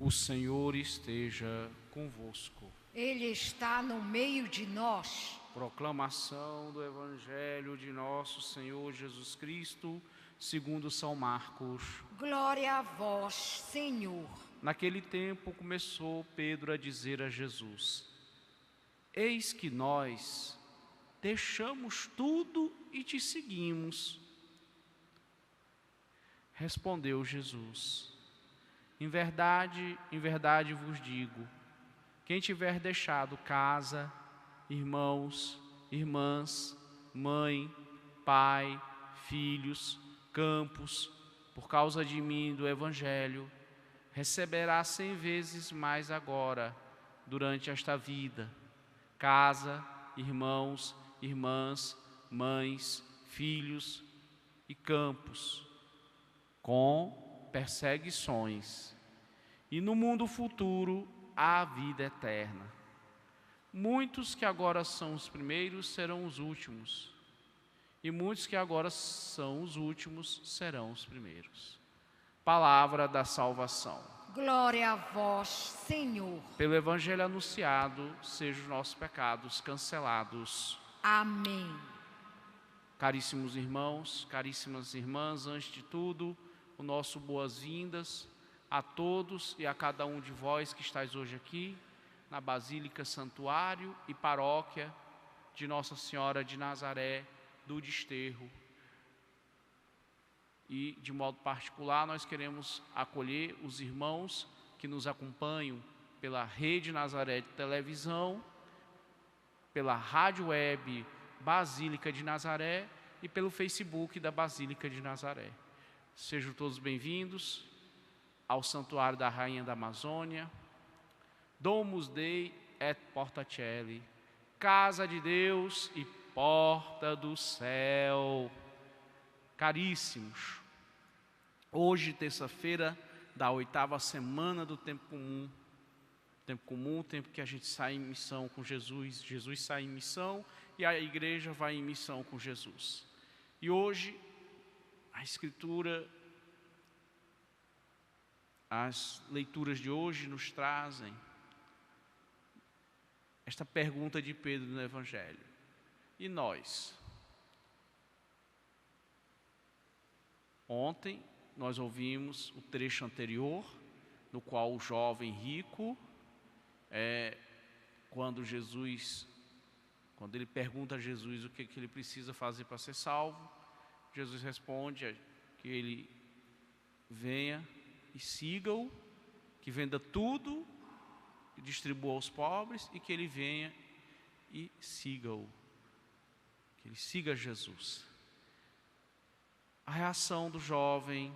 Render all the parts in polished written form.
O Senhor esteja convosco. Ele está no meio de nós. Proclamação do Evangelho de nosso Senhor Jesus Cristo, segundo São Marcos. Glória a vós, Senhor. Naquele tempo começou Pedro a dizer a Jesus: Eis que nós deixamos tudo e te seguimos. Respondeu Jesus: em verdade vos digo, quem tiver deixado casa, irmãos, irmãs, mãe, pai, filhos, campos, por causa de mim e do Evangelho, receberá 100 vezes mais agora, durante esta vida, casa, irmãos, irmãs, mães, filhos e campos, com perseguições. E no mundo futuro, a vida eterna. Muitos que agora são os primeiros serão os últimos, e muitos que agora são os últimos serão os primeiros. Palavra da salvação. Glória a vós, Senhor. Pelo Evangelho anunciado, sejam os nossos pecados cancelados. Amém. Caríssimos irmãos, caríssimas irmãs, antes de tudo, o nosso boas-vindas a todos e a cada um de vós que estáis hoje aqui, na Basílica Santuário e Paróquia de Nossa Senhora de Nazaré, do Desterro. E, de modo particular, nós queremos acolher os irmãos que nos acompanham pela Rede Nazaré de televisão, pela rádio web Basílica de Nazaré e pelo Facebook da Basílica de Nazaré. Sejam todos bem-vindos ao Santuário da Rainha da Amazônia, Domus Dei et Porta Coeli, Casa de Deus e Porta do Céu. Caríssimos, hoje, terça-feira da 8ª semana do Tempo Comum, tempo que a gente sai em missão com Jesus, Jesus sai em missão e a igreja vai em missão com Jesus. E hoje, a Escritura, as leituras de hoje nos trazem esta pergunta de Pedro no Evangelho: e nós? Ontem nós ouvimos o trecho anterior, no qual o jovem rico, quando ele pergunta a Jesus o que ele precisa fazer para ser salvo, Jesus responde que ele venha e siga-o, que venda tudo e distribua aos pobres, e que ele venha e siga-o, que ele siga Jesus. A reação do jovem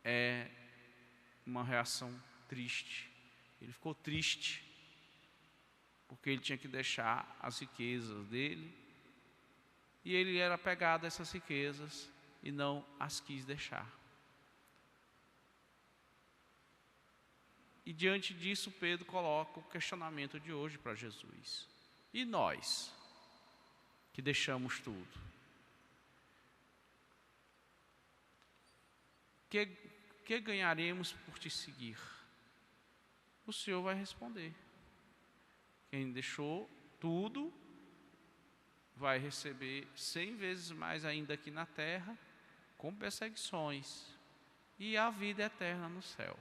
é uma reação triste. Ele ficou triste porque ele tinha que deixar as riquezas dele, e ele era apegado a essas riquezas e não as quis deixar. E diante disso, Pedro coloca o questionamento de hoje para Jesus: e nós, que deixamos tudo? Que ganharemos por te seguir? O Senhor vai responder: quem deixou tudo vai receber 100 vezes mais ainda aqui na terra, com perseguições, e a vida eterna no céu.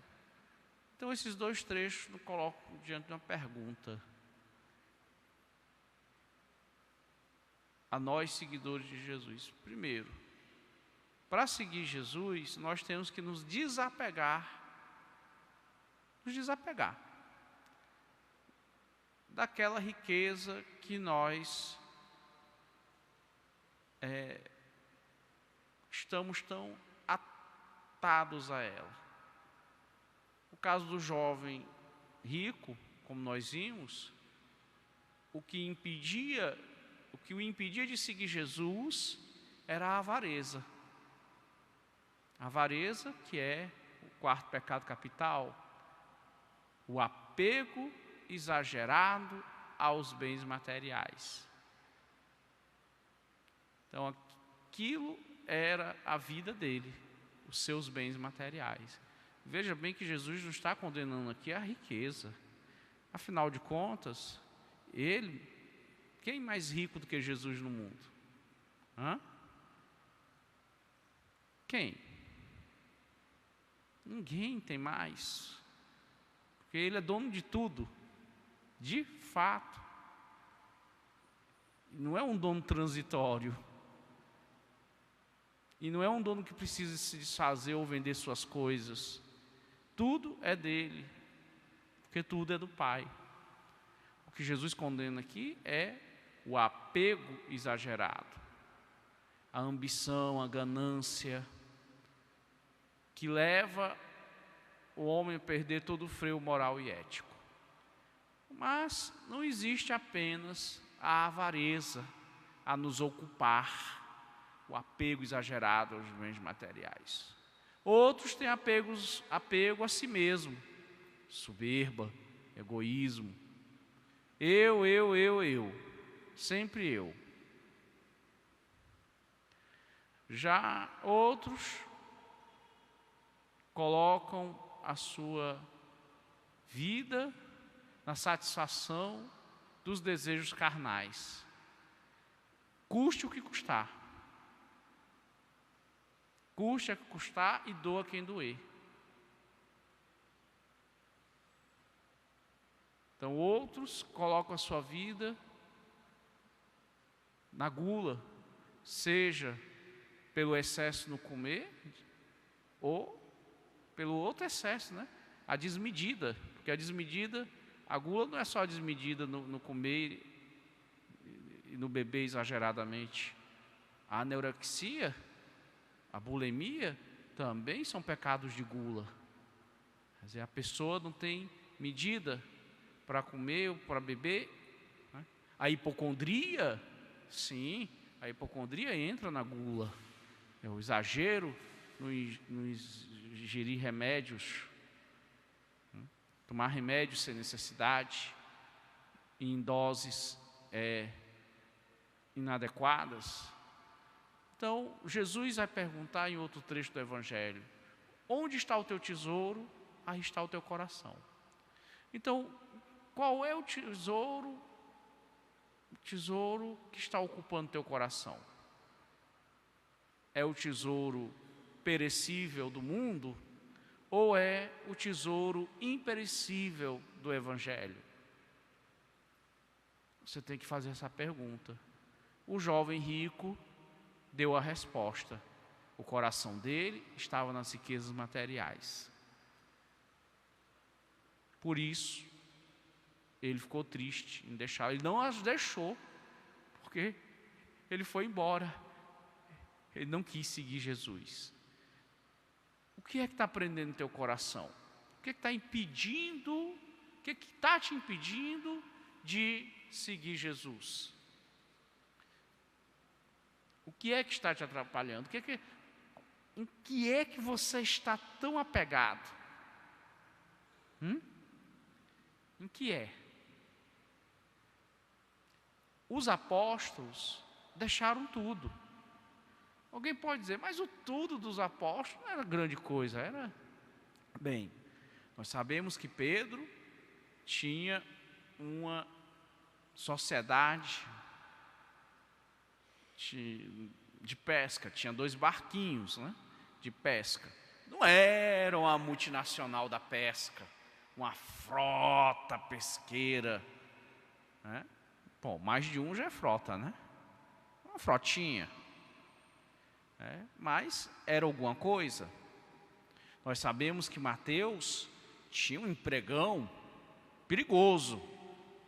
Então, esses dois trechos nos colocam diante de uma pergunta a nós, seguidores de Jesus. Primeiro, para seguir Jesus, nós temos que nos desapegar daquela riqueza que nós estamos tão atados a ela. No caso do jovem rico, como nós vimos, o que o impedia de seguir Jesus era a avareza. A avareza, que é o quarto pecado capital, o apego exagerado aos bens materiais. Então, aquilo era a vida dele, os seus bens materiais. Veja bem que Jesus não está condenando aqui a riqueza. Afinal de contas, quem mais rico do que Jesus no mundo? Hã? Quem? Ninguém tem mais. Porque ele é dono de tudo. De fato. Não é um dono transitório. E não é um dono que precisa se desfazer ou vender suas coisas. Tudo é dele. Porque tudo é do Pai. O que Jesus condena aqui é o apego exagerado. A ambição, a ganância, que leva o homem a perder todo o freio moral e ético. Mas não existe apenas a avareza a nos ocupar, o apego exagerado aos bens materiais. Outros têm apego a si mesmo, soberba, egoísmo. Eu, sempre eu. Já outros colocam a sua vida na satisfação dos desejos carnais, custe o que custar. Custe o que custar e doa quem doer. Então outros colocam a sua vida na gula, seja pelo excesso no comer, ou pelo outro excesso, né? A desmedida, porque a desmedida, a gula não é só a desmedida no comer e no beber exageradamente. A anorexia, a bulimia, também são pecados de gula. Quer dizer, a pessoa não tem medida para comer ou para beber, né? A hipocondria, sim, a hipocondria entra na gula. É o exagero no ingerir remédios, tomar remédios sem necessidade, em doses inadequadas. Então, Jesus vai perguntar em outro trecho do Evangelho: onde está o teu tesouro, aí está o teu coração. Então, qual é o tesouro que está ocupando teu coração? É o tesouro perecível do mundo ou é o tesouro imperecível do Evangelho? Você tem que fazer essa pergunta. O jovem rico deu a resposta. O coração dele estava nas riquezas materiais. Por isso, ele ficou triste em deixar. Ele não as deixou, porque ele foi embora. Ele não quis seguir Jesus. O que é que está prendendo teu coração? O que é que está impedindo? O que é que está te impedindo de seguir Jesus? O que é que está te atrapalhando? Em que é que você está tão apegado? Em que é? Os apóstolos deixaram tudo. Alguém pode dizer, mas o tudo dos apóstolos não era grande coisa, era... Bem, nós sabemos que Pedro tinha uma sociedade de pesca, tinha 2 barquinhos, né, de pesca. Não era uma multinacional da pesca, uma frota pesqueira, né? Bom, mais de um já é frota, né? Uma frotinha. Mas era alguma coisa. Nós sabemos que Mateus tinha um empregão perigoso,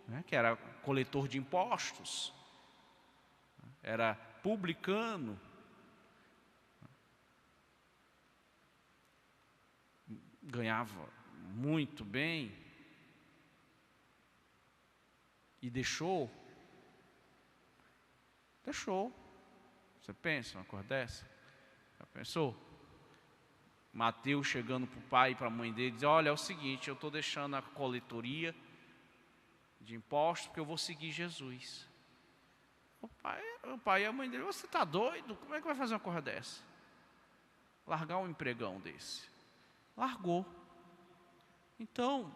né, que era coletor de impostos, era publicano, ganhava muito bem e deixou. Você pensa uma coisa dessa? Já pensou? Mateus chegando para o pai e para a mãe dele, diz: olha, é o seguinte, eu estou deixando a coletoria de impostos porque eu vou seguir Jesus. O pai e a mãe dele: você está doido? Como é que vai fazer uma coisa dessa? Largar um empregão desse? largou. Então,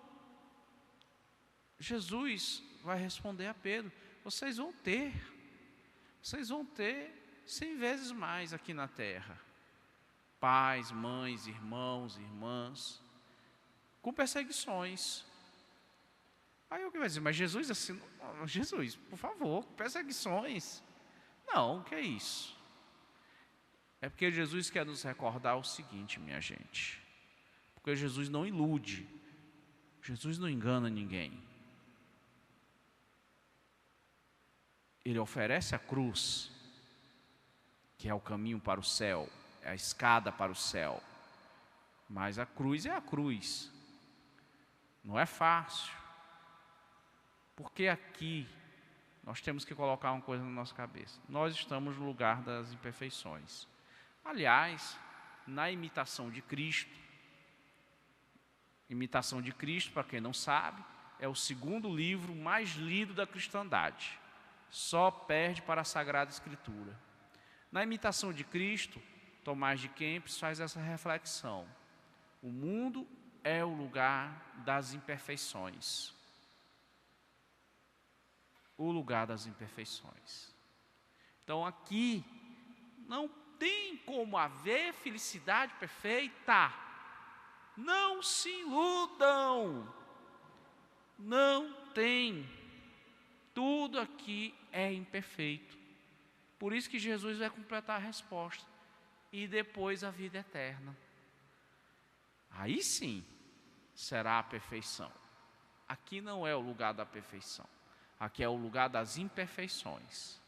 Jesus vai responder a Pedro: vocês vão ter 100 vezes mais aqui na terra. Pais, mães, irmãos, irmãs, com perseguições. Aí alguém vai dizer: mas Jesus, assim, Jesus, por favor, perseguições. Não, o que é isso? É porque Jesus quer nos recordar o seguinte, minha gente. Porque Jesus não ilude, Jesus não engana ninguém. Ele oferece a cruz, que é o caminho para o céu, é a escada para o céu. Mas a cruz é a cruz. Não é fácil. Porque aqui nós temos que colocar uma coisa na nossa cabeça. Nós estamos no lugar das imperfeições. Aliás, na imitação de Cristo, para quem não sabe, é o segundo livro mais lido da cristandade. Só perde para a Sagrada Escritura. Na imitação de Cristo, Tomás de Kempis faz essa reflexão: o mundo é o lugar das imperfeições. O lugar das imperfeições. Então aqui não tem como haver felicidade perfeita. Não se iludam. Não tem. Tudo aqui é imperfeito. Por isso que Jesus vai completar a resposta. E depois a vida eterna. Aí sim será a perfeição. Aqui não é o lugar da perfeição. Aqui é o lugar das imperfeições.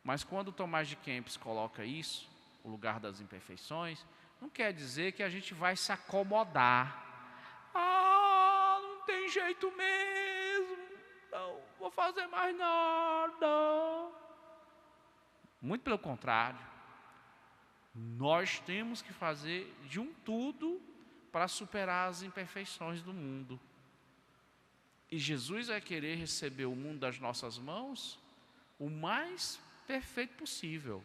Mas quando Tomás de Kempis coloca isso, o lugar das imperfeições, não quer dizer que a gente vai se acomodar. Não tem jeito mesmo, não vou fazer mais nada. Muito pelo contrário, nós temos que fazer de um tudo para superar as imperfeições do mundo. E Jesus vai querer receber o mundo das nossas mãos o mais perfeito possível.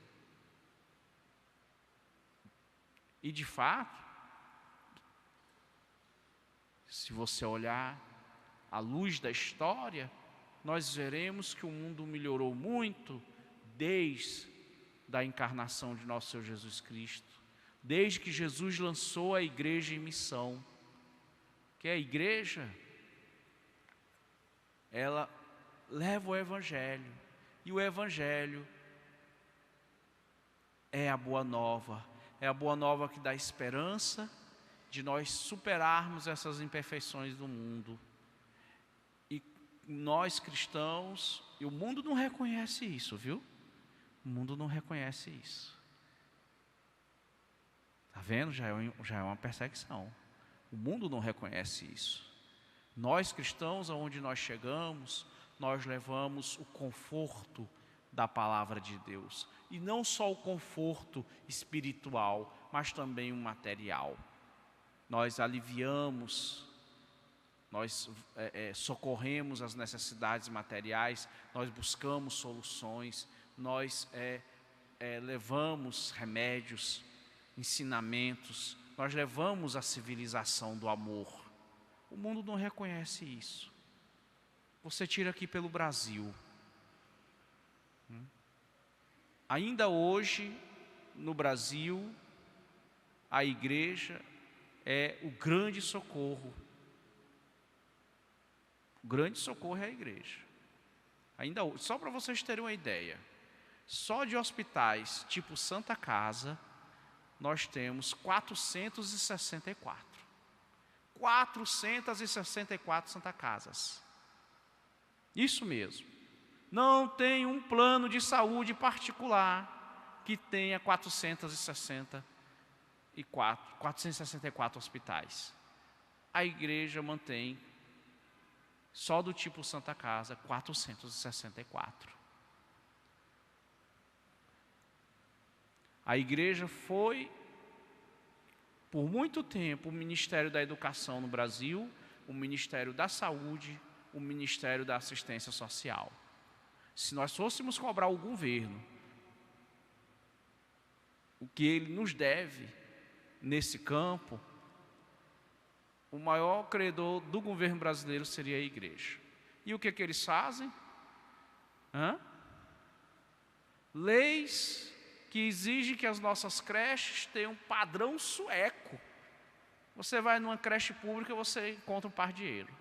E de fato, se você olhar à luz da história, nós veremos que o mundo melhorou muito desde a encarnação de nosso Senhor Jesus Cristo, desde que Jesus lançou a igreja em missão. Que a igreja, ela leva o evangelho, e o evangelho é a boa nova que dá esperança de nós superarmos essas imperfeições do mundo. E nós cristãos, e o mundo não reconhece isso, viu? O mundo não reconhece isso. Está vendo? Já é uma perseguição. O mundo não reconhece isso. Nós cristãos, aonde nós chegamos, nós levamos o conforto da palavra de Deus. E não só o conforto espiritual, mas também o material. Nós aliviamos, nós socorremos as necessidades materiais, nós buscamos soluções, nós levamos remédios, ensinamentos, nós levamos a civilização do amor. O mundo não reconhece isso. Você tira aqui pelo Brasil. Ainda hoje, no Brasil, a igreja é o grande socorro. O grande socorro é a igreja. Ainda hoje, só para vocês terem uma ideia, só de hospitais tipo Santa Casa, nós temos 464. 464 Santa Casas. Isso mesmo. Não tem um plano de saúde particular que tenha 464 hospitais. A igreja mantém, só do tipo Santa Casa, 464. A igreja foi, por muito tempo, o Ministério da Educação no Brasil, o Ministério da Saúde, o Ministério da Assistência Social. Se nós fôssemos cobrar ao governo o que ele nos deve, nesse campo, o maior credor do governo brasileiro seria a igreja. E o que eles fazem? Leis que exigem que as nossas creches tenham um padrão sueco. Você vai numa creche pública, você encontra um pardieiro.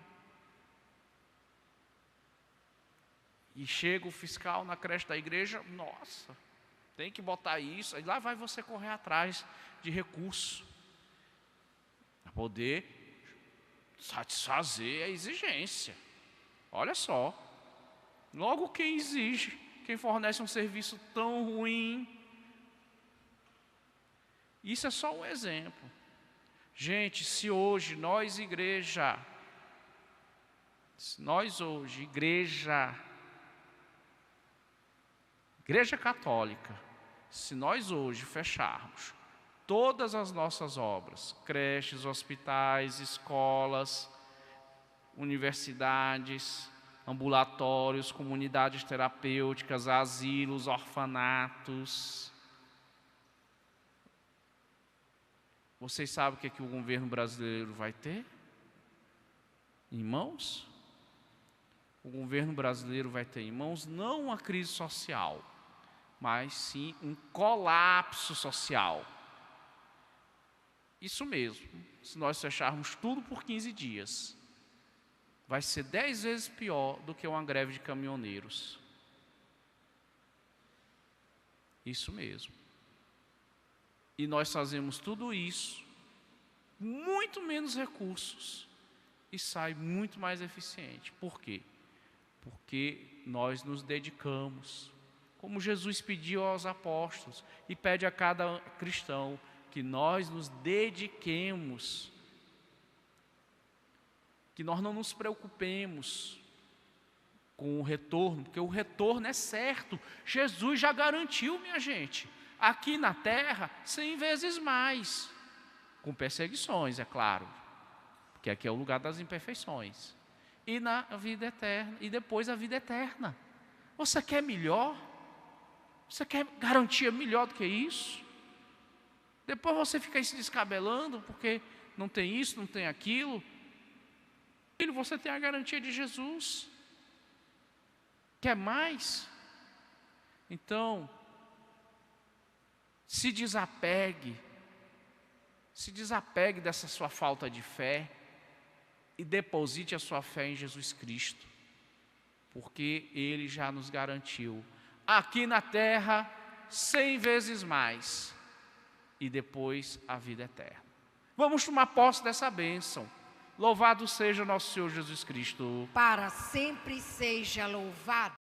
E chega o fiscal na creche da igreja, nossa, tem que botar isso. Aí lá vai você correr atrás de recurso para poder satisfazer a exigência. Olha só, logo quem exige, quem fornece um serviço tão ruim. Isso é só um exemplo. Gente, se hoje nós igreja, igreja católica, se nós hoje fecharmos todas as nossas obras, creches, hospitais, escolas, universidades, ambulatórios, comunidades terapêuticas, asilos, orfanatos. Vocês sabem o que o governo brasileiro vai ter em mãos? O governo brasileiro vai ter em mãos não uma crise social, mas sim um colapso social. Isso mesmo, se nós fecharmos tudo por 15 dias, vai ser 10 vezes pior do que uma greve de caminhoneiros. Isso mesmo. E nós fazemos tudo isso, muito menos recursos, e sai muito mais eficiente. Por quê? Porque nós nos dedicamos, como Jesus pediu aos apóstolos, e pede a cada cristão, que nós nos dediquemos, que nós não nos preocupemos com o retorno, porque o retorno é certo. Jesus já garantiu, minha gente, aqui na terra, 100 vezes mais, com perseguições, é claro, porque aqui é o lugar das imperfeições, e na vida eterna, e depois a vida eterna. Você quer melhor? Você quer garantia melhor do que isso? Depois você fica aí se descabelando, porque não tem isso, não tem aquilo. Filho, você tem a garantia de Jesus. Quer mais? Então, se desapegue dessa sua falta de fé e deposite a sua fé em Jesus Cristo, porque Ele já nos garantiu, aqui na terra, 100 vezes mais, e depois a vida eterna. Vamos tomar posse dessa bênção. Louvado seja nosso Senhor Jesus Cristo. Para sempre seja louvado.